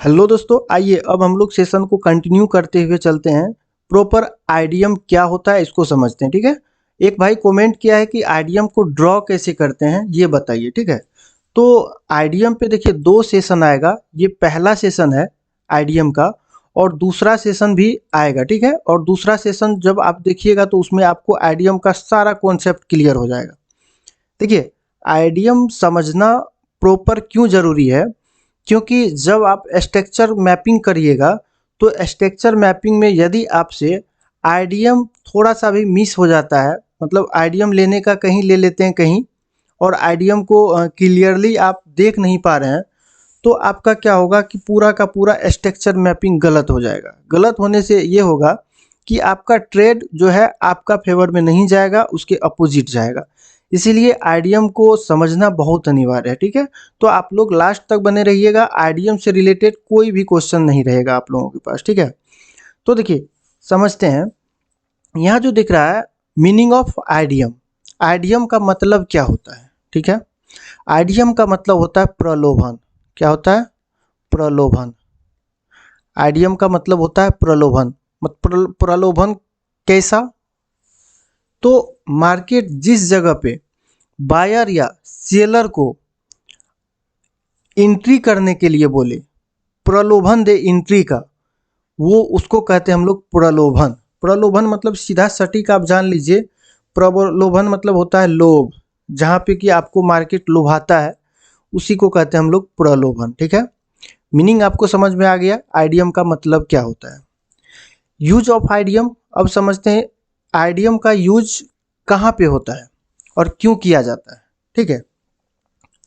Hello दोस्तों, आइए अब हम लोग सेशन को कंटिन्यू करते हुए चलते हैं। प्रॉपर आईडीएम क्या होता है इसको समझते हैं। ठीक है, एक भाई कमेंट किया है कि आईडीएम को ड्रॉ कैसे करते हैं ये बताइए। ठीक है, तो आईडीएम पे देखिए दो सेशन आएगा। ये पहला सेशन है आईडीएम का और दूसरा सेशन भी आएगा। ठीक है, और दूसरा सेशन जब आप देखिएगा तो उसमें आपको आईडीएम का सारा कॉन्सेप्ट क्लियर हो जाएगा। देखिए, आईडीएम समझना प्रॉपर क्यों ज़रूरी है, क्योंकि जब आप स्ट्रक्चर मैपिंग करिएगा तो स्ट्रक्चर मैपिंग में यदि आपसे आईडीएम थोड़ा सा भी मिस हो जाता है, मतलब आईडीएम लेने का कहीं ले लेते हैं कहीं और आईडीएम को क्लियरली आप देख नहीं पा रहे हैं, तो आपका क्या होगा कि पूरा का पूरा स्ट्रक्चर मैपिंग गलत हो जाएगा। गलत होने से ये होगा कि आपका ट्रेड जो है आपका फेवर में नहीं जाएगा, उसके अपोजिट जाएगा। इसीलिए आईडीएम को समझना बहुत अनिवार्य है। ठीक है, तो आप लोग लास्ट तक बने रहिएगा। आईडीएम से रिलेटेड कोई भी क्वेश्चन नहीं रहेगा आप लोगों के पास। ठीक है, तो देखिए समझते हैं। यहाँ जो दिख रहा है मीनिंग ऑफ आईडीएम, आईडीएम का मतलब क्या होता है। ठीक है, आईडीएम का मतलब होता है प्रलोभन। क्या होता है? प्रलोभन। आईडीएम का मतलब होता है प्रलोभन। प्रलोभन कैसा? तो मार्केट जिस जगह पे बायर या सेलर को एंट्री करने के लिए बोले, प्रलोभन दे एंट्री का, वो उसको कहते हैं हम लोग प्रलोभन। प्रलोभन मतलब सीधा सटीक आप जान लीजिए, प्रलोभन मतलब होता है लोभ। जहाँ पे कि आपको मार्केट लुभाता है उसी को कहते हैं हम लोग प्रलोभन। ठीक है, मीनिंग आपको समझ में आ गया आईडीएम का मतलब क्या होता है। यूज ऑफ आईडीएम अब समझते हैं। आईडीएम का यूज कहाँ पे होता है और क्यों किया जाता है। ठीक है,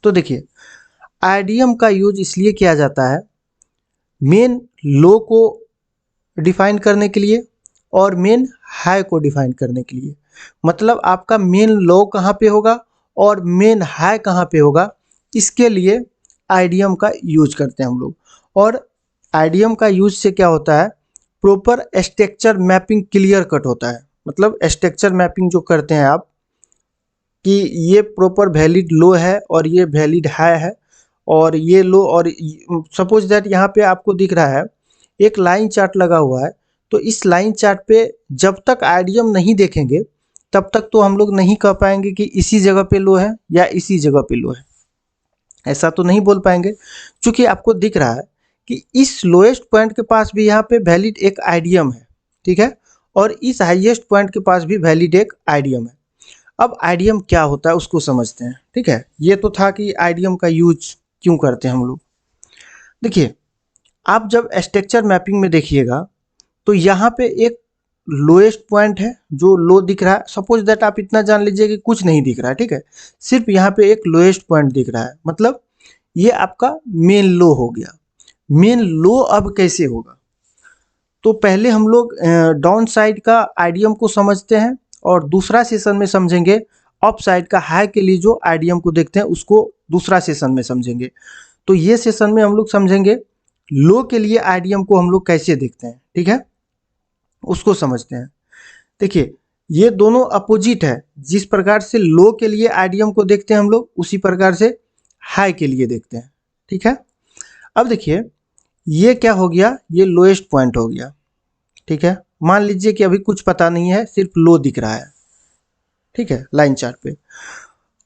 तो देखिए आईडीएम का यूज इसलिए किया जाता है मेन लो को डिफाइन करने के लिए और मेन हाई को डिफाइन करने के लिए। मतलब आपका मेन लो कहाँ पे होगा और मेन हाई कहाँ पे होगा, इसके लिए आईडीएम का यूज करते हैं हम लोग। और आईडीएम का यूज से क्या होता है, proper structure mapping clear cut होता है। मतलब स्ट्रक्चर मैपिंग जो करते हैं आप कि ये प्रॉपर वैलिड लो है और ये वैलिड हाई है और ये लो, और सपोज दैट यहाँ पे आपको दिख रहा है एक लाइन चार्ट लगा हुआ है, तो इस लाइन चार्ट पे जब तक आईडीएम नहीं देखेंगे तब तक तो हम लोग नहीं कह पाएंगे कि इसी जगह पे लो है या इसी जगह पे लो है। ऐसा तो नहीं बोल पाएंगे, क्योंकि आपको दिख रहा है कि इस लोएस्ट पॉइंट के पास भी यहाँ पे वैलिड एक आईडीएम है। ठीक है, और इस हाईएस्ट पॉइंट के पास भी वैलिड एक आईडीएम है। अब आईडीएम क्या होता है उसको समझते हैं। ठीक है, ये तो था कि आईडीएम का यूज क्यों करते हैं हम लोग। देखिए, आप जब स्ट्रक्चर मैपिंग में देखिएगा तो यहाँ पे एक लोएस्ट पॉइंट है जो लो दिख रहा है। सपोज दैट आप इतना जान लीजिए कि कुछ नहीं दिख रहा है। ठीक है, सिर्फ यहाँ पे एक लोएस्ट पॉइंट दिख रहा है, मतलब ये आपका मेन लो हो गया। मेन लो अब कैसे होगा, तो पहले हम लोग डाउन साइड का आईडीएम को समझते हैं और दूसरा सेशन में समझेंगे अप साइड का हाई के लिए जो आईडीएम को देखते हैं उसको दूसरा सेशन में समझेंगे। तो ये सेशन में हम लोग समझेंगे लो के लिए आईडीएम को हम लोग कैसे देखते हैं। ठीक है, उसको समझते हैं। देखिए, ये दोनों अपोजिट है। जिस प्रकार से लो के लिए आईडीएम को देखते हैं हम लोग, उसी प्रकार से हाई के लिए देखते हैं। ठीक है, अब देखिए ये क्या हो गया, ये लोएस्ट पॉइंट हो गया। ठीक है, मान लीजिए कि अभी कुछ पता नहीं है, सिर्फ लो दिख रहा है। ठीक है, लाइन चार्ट पे,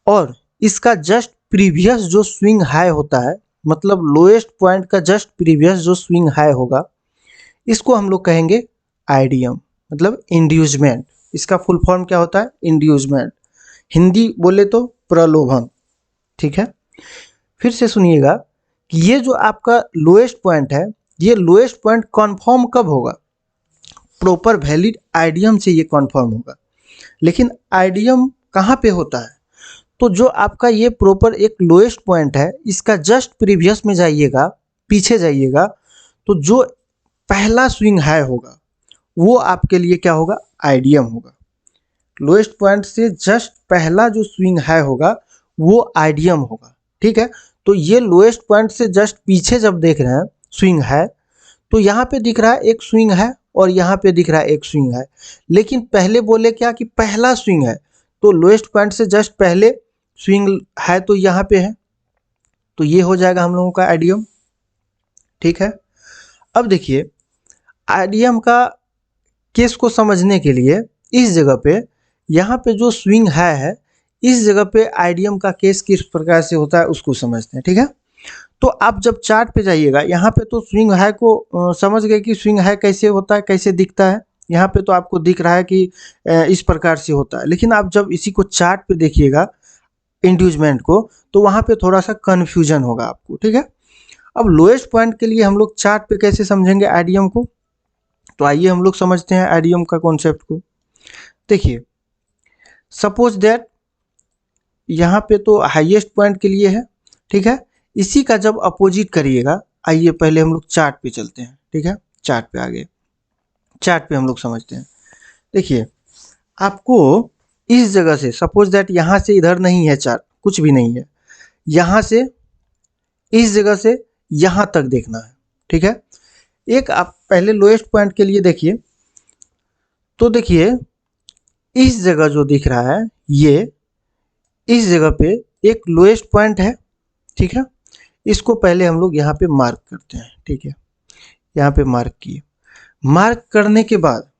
और इसका जस्ट प्रीवियस जो स्विंग हाई होता है, मतलब लोएस्ट पॉइंट का जस्ट प्रीवियस जो स्विंग हाई होगा, इसको हम लोग कहेंगे आईडीएम, मतलब इंड्यूसमेंट। इसका फुल फॉर्म क्या होता है? इंड्यूसमेंट। हिंदी बोले तो प्रलोभन। ठीक है, फिर से सुनिएगा कि ये जो आपका लोएस्ट पॉइंट है, ये लोएस्ट पॉइंट कन्फर्म कब होगा? प्रॉपर वैलिड आईडीएम से ये कन्फर्म होगा। लेकिन आईडीएम कहाँ पे होता है? तो जो आपका ये प्रॉपर एक लोएस्ट पॉइंट है, इसका जस्ट प्रीवियस में जाइएगा, पीछे जाइएगा, तो जो पहला स्विंग हाई होगा वो आपके लिए क्या होगा? आईडीएम होगा। लोएस्ट पॉइंट से जस्ट पहला जो स्विंग हाई होगा वो आईडीएम होगा। ठीक है, तो ये लोएस्ट पॉइंट से जस्ट पीछे जब देख रहे हैं स्विंग हाई, तो यहाँ पे दिख रहा है एक स्विंग है और यहाँ पे दिख रहा है एक स्विंग है। लेकिन पहले बोले क्या कि पहला स्विंग है, तो लोएस्ट पॉइंट से जस्ट पहले स्विंग है तो यहाँ पे है, तो ये हो जाएगा हम लोगों का आईडीएम। ठीक है। अब देखिए आईडीएम का केस को समझने के लिए इस जगह पे यहाँ पे जो स्विंग हाई है इस जगह पे आईडीएम का केस किस प्रकार से होता है उसको समझते हैं, ठीक है। तो आप जब चार्ट पे जाइएगा यहाँ पे तो स्विंग हाई को समझ गए कि स्विंग हाई कैसे होता है, कैसे दिखता है। यहाँ पे तो आपको दिख रहा है कि इस प्रकार से होता है, लेकिन आप जब इसी को चार्ट पे देखिएगा इंड्यूसमेंट को तो वहाँ पे थोड़ा सा कन्फ्यूजन होगा आपको, ठीक है। अब लोएस्ट पॉइंट के लिए हम लोग चार्ट पे कैसे समझेंगे आईडीएम को, तो आइए हम लोग समझते हैं आईडीएम का कॉन्सेप्ट को। देखिए सपोज दैट यहाँ पे तो हाईएस्ट पॉइंट के लिए है, ठीक है। इसी का जब अपोजिट करिएगा, आइए पहले हम लोग चार्ट पे चलते हैं, ठीक है। चार्ट पे आगे चार्ट पे हम लोग समझते हैं। देखिए आपको इस जगह से सपोज दैट यहाँ से इधर नहीं है चार्ट, कुछ भी नहीं है, यहाँ से इस जगह से यहाँ तक देखना है, ठीक है। एक आप पहले लोएस्ट पॉइंट के लिए देखिए, तो देखिए इस जगह जो दिख रहा है ये इस जगह पे एक लोएस्ट पॉइंट है, ठीक है। इसको पहले हम लोग यहाँ पे मार्क करते हैं, ठीक है। यहाँ पे मार्क किए, मार्क करने के बाद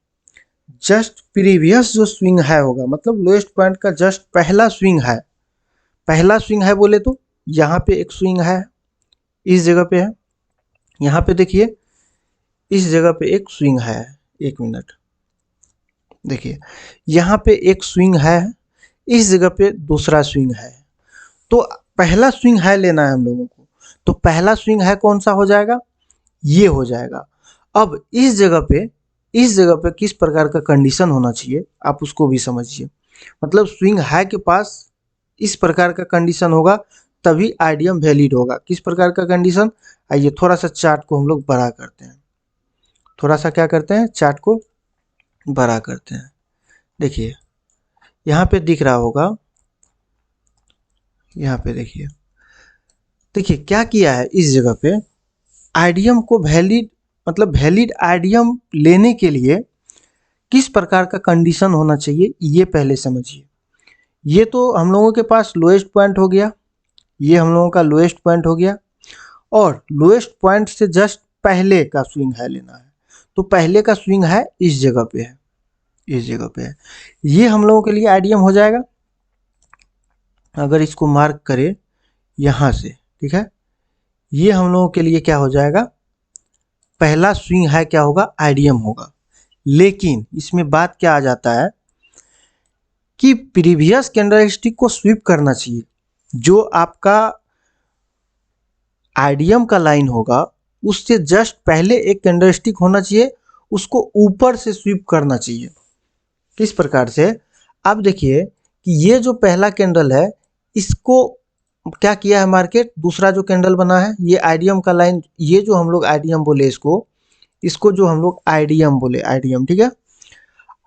जस्ट प्रीवियस जो स्विंग हाई होगा, मतलब लोएस्ट पॉइंट का जस्ट पहला स्विंग हाई बोले तो यहाँ पे एक स्विंग हाई है, इस जगह पे है। यहाँ पे देखिए इस जगह पे एक स्विंग हाई है, एक मिनट देखिए यहाँ पे एक स्विंग हाई है, इस जगह पे दूसरा स्विंग हाई है। तो पहला स्विंग हाई लेना है हम लोगों को, तो पहला स्विंग हाई कौन सा हो जाएगा, ये हो जाएगा। अब इस जगह पे किस प्रकार का कंडीशन होना चाहिए आप उसको भी समझिए, मतलब स्विंग हाई के पास इस प्रकार का कंडीशन होगा तभी आईडीएम वैलिड होगा। किस प्रकार का कंडीशन, आइए थोड़ा सा चार्ट को हम लोग बड़ा करते हैं, थोड़ा सा क्या करते हैं चार्ट को बड़ा करते हैं। देखिए यहाँ पे दिख रहा होगा, यहाँ पे देखिए क्या किया है इस जगह पे आईडीएम को वैलिड, मतलब वैलिड आईडीएम लेने के लिए किस प्रकार का कंडीशन होना चाहिए ये पहले समझिए। ये तो हम लोगों के पास लोएस्ट पॉइंट हो गया, ये हम लोगों का लोएस्ट पॉइंट हो गया, और लोएस्ट पॉइंट से जस्ट पहले का स्विंग हाई लेना है। तो पहले का स्विंग हाई इस जगह पे है, इस जगह पे है, ये हम लोगों के लिए आईडीएम हो जाएगा। अगर इसको मार्क करें यहाँ से, ठीक है, ये हम लोगों के लिए क्या हो जाएगा, पहला स्विंग हाई क्या होगा, आईडीएम होगा। लेकिन इसमें बात क्या आ जाता है कि प्रीवियस कैंडलस्टिक को स्वीप करना चाहिए, जो आपका आईडीएम का लाइन होगा उससे जस्ट पहले एक कैंडलस्टिक होना चाहिए, उसको ऊपर से स्वीप करना चाहिए। किस प्रकार से, आप देखिए कि ये जो पहला कैंडल है इसको क्या किया है मार्केट, दूसरा जो कैंडल बना है ये आईडीएम का लाइन, ये जो हम लोग आईडीएम बोले इसको जो हम लोग आईडीएम बोले, आईडीएम, ठीक है।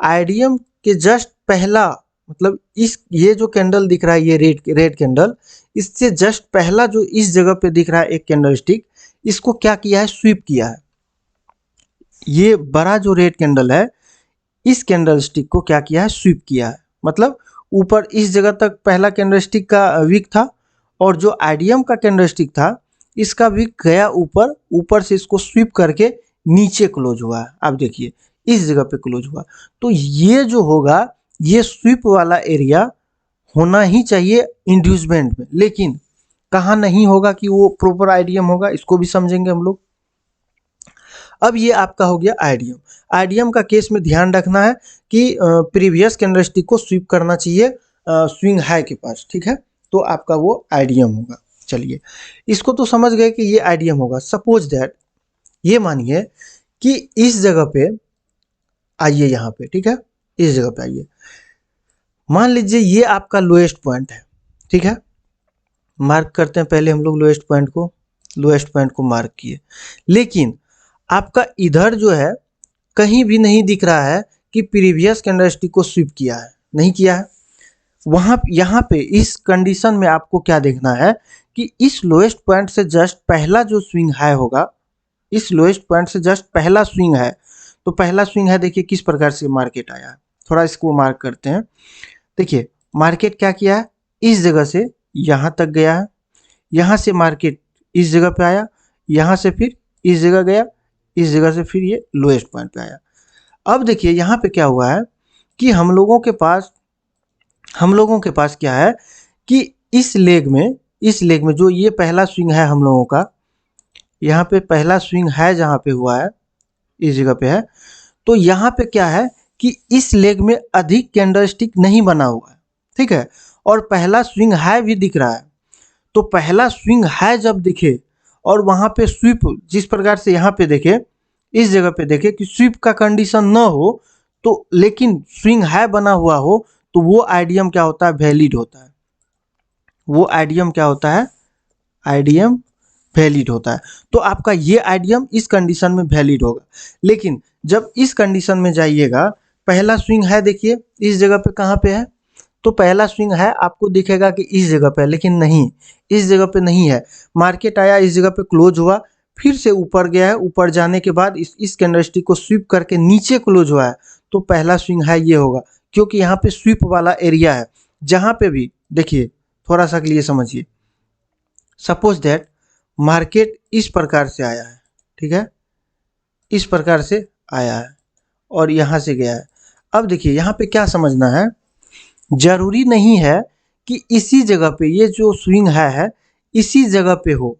आईडीएम के जस्ट पहला, मतलब इस ये जो कैंडल दिख रहा है ये रेड कैंडल, इससे जस्ट पहला जो इस जगह पे दिख रहा है एक कैंडल स्टिक, इसको क्या किया है, स्वीप किया है। ये बड़ा जो रेड कैंडल है इस कैंडल स्टिक को क्या किया है, स्वीप किया है। मतलब ऊपर इस जगह तक पहला कैंडल स्टिक का विक था, और जो आईडीएम का कैंडल स्टिक था इसका विक गया ऊपर, ऊपर से इसको स्वीप करके नीचे क्लोज हुआ है। आप देखिए इस जगह पे क्लोज हुआ, तो ये जो होगा ये स्वीप वाला एरिया होना ही चाहिए इंड्यूसमेंट में, लेकिन कहाँ नहीं होगा कि वो प्रॉपर आईडीएम होगा, इसको भी समझेंगे हम लोग। अब ये आपका हो गया आईडीएम। आईडीएम का केस में ध्यान रखना है कि प्रीवियस कैंडलस्टिक को स्वीप करना चाहिए स्विंग हाई के पास, ठीक है, तो आपका वो आईडीएम होगा। चलिए इसको तो समझ गए कि ये आईडीएम होगा। सपोज दैट ये मानिए कि इस जगह पे आइए, यहाँ पे, ठीक है, इस जगह पे आइए, मान लीजिए ये आपका लोएस्ट पॉइंट है, ठीक है। मार्क करते हैं पहले हम लोग लोएस्ट पॉइंट को मार्क किए, लेकिन आपका इधर जो है कहीं भी नहीं दिख रहा है कि प्रीवियस कैंडलस्टिक को स्वीप किया है, नहीं किया है। यहाँ पे इस कंडीशन में आपको क्या देखना है कि इस लोएस्ट पॉइंट से जस्ट पहला जो स्विंग हाई होगा, इस लोएस्ट पॉइंट से जस्ट पहला स्विंग है, तो पहला स्विंग है देखिए किस प्रकार से मार्केट आया है। थोड़ा इसको मार्क करते हैं। देखिए मार्केट क्या किया है, इस जगह से यहाँ तक गया है, यहाँ से मार्केट इस जगह पे आया, यहाँ से फिर इस जगह गया, इस जगह से फिर ये लोएस्ट पॉइंट पे आया। अब देखिए यहाँ पे क्या हुआ है कि हम लोगों के पास क्या है कि इस लेग में जो ये पहला स्विंग है हम लोगों का, यहाँ पे पहला स्विंग है जहाँ पे हुआ है, इस जगह पे है, तो यहाँ पे क्या है कि इस लेग में अधिक कैंडलस्टिक नहीं बना हुआ है, ठीक है, और पहला स्विंग हाई भी दिख रहा है। तो पहला स्विंग हाई जब दिखे और वहाँ पे स्वीप जिस प्रकार से यहाँ पे देखे, इस जगह पे देखे कि स्वीप का कंडीशन न हो तो लेकिन स्विंग हाई बना हुआ हो, तो वो आईडीएम क्या होता है, वैलिड होता है। वो आईडीएम क्या होता है, आईडीएम वैलिड होता है। तो आपका ये आईडीएम इस कंडीशन में वैलिड होगा। लेकिन जब इस कंडीशन में जाइएगा, पहला स्विंग है देखिए इस जगह पे कहाँ पे है, तो पहला स्विंग है आपको दिखेगा कि इस जगह पे, लेकिन नहीं, इस जगह पे नहीं है। मार्केट आया, इस जगह पे क्लोज हुआ, फिर से ऊपर गया है, ऊपर जाने के बाद इस कैंडलस्टिक को स्वीप करके नीचे क्लोज हुआ है, तो पहला स्विंग है ये होगा, क्योंकि यहाँ पे स्वीप वाला एरिया है। जहाँ पे भी देखिए, थोड़ा सा के लिए समझिए, सपोज दैट मार्केट इस प्रकार से आया है, ठीक है, इस प्रकार से आया है और यहाँ से गया है। अब देखिए यहाँ पे क्या समझना है, जरूरी नहीं है कि इसी जगह पे ये जो स्विंग है इसी जगह पे हो।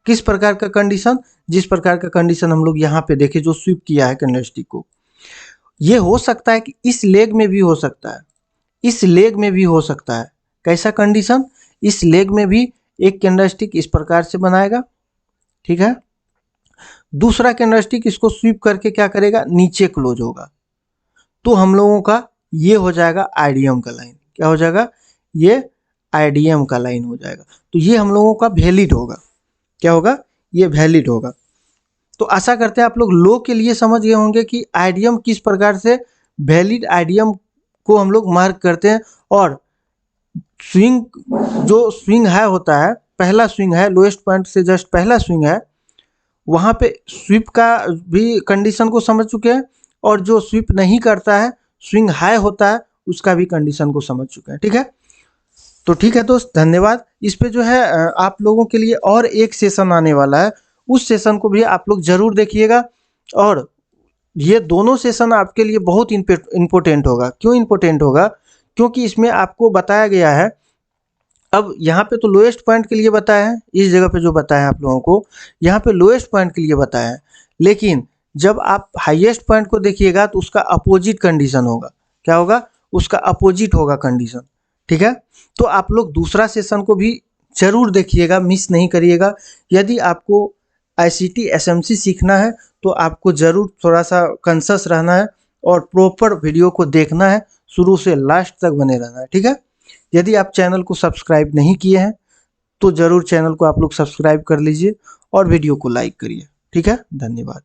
किस प्रकार का कंडीशन, जिस प्रकार का कंडीशन हम लोग यहाँ पे देखे जो स्वीप किया है कैंडलस्टिक को, ये हो सकता है कि इस लेग में भी हो सकता है, इस लेग में भी हो सकता है। कैसा कंडीशन, इस लेग में भी एक कैंडलस्टिक इस प्रकार से बनाएगा, ठीक है, दूसरा कैंडलस्टिक इसको स्वीप करके क्या करेगा, नीचे क्लोज होगा, तो हम लोगों का ये हो जाएगा आईडीएम का लाइन। क्या हो जाएगा, ये आईडीएम का लाइन हो जाएगा। तो ये हम लोगों का वैलिड होगा। क्या होगा, ये वैलिड होगा। तो आशा करते हैं आप लोग लो के लिए समझ गए होंगे कि आईडीएम किस प्रकार से वैलिड आईडीएम को हम लोग मार्क करते हैं। और स्विंग, जो स्विंग है होता है, पहला स्विंग है, लोएस्ट पॉइंट से जस्ट पहला स्विंग है, वहाँ पे स्वीप का भी कंडीशन को समझ चुके हैं, और जो स्वीप नहीं करता है, स्विंग हाई होता है, उसका भी कंडीशन को समझ चुके हैं, ठीक है। तो ठीक है दोस्त, धन्यवाद। इस पे जो है आप लोगों के लिए और एक सेशन आने वाला है, उस सेशन को भी आप लोग जरूर देखिएगा। और ये दोनों सेशन आपके लिए बहुत इम्पोर्टेंट होगा। क्यों इम्पोर्टेंट होगा, क्योंकि इसमें आपको बताया गया है, अब यहाँ पे तो लोएस्ट पॉइंट के लिए बताया है, इस जगह पे जो बताया है आप लोगों को, यहाँ पे लोएस्ट पॉइंट के लिए बताया है, लेकिन जब आप हाईएस्ट पॉइंट को देखिएगा तो उसका अपोजिट कंडीशन होगा। क्या होगा, उसका अपोजिट होगा कंडीशन, ठीक है। तो आप लोग दूसरा सेशन को भी जरूर देखिएगा, मिस नहीं करिएगा। यदि आपको आईसीटी एसएमसी सीखना है तो आपको ज़रूर थोड़ा सा कॉन्शियस रहना है और प्रॉपर वीडियो को देखना है, शुरू से लास्ट तक बने रहना है, ठीक है। यदि आप चैनल को सब्सक्राइब नहीं किए हैं तो ज़रूर चैनल को आप लोग सब्सक्राइब कर लीजिए और वीडियो को लाइक करिए, ठीक है। धन्यवाद।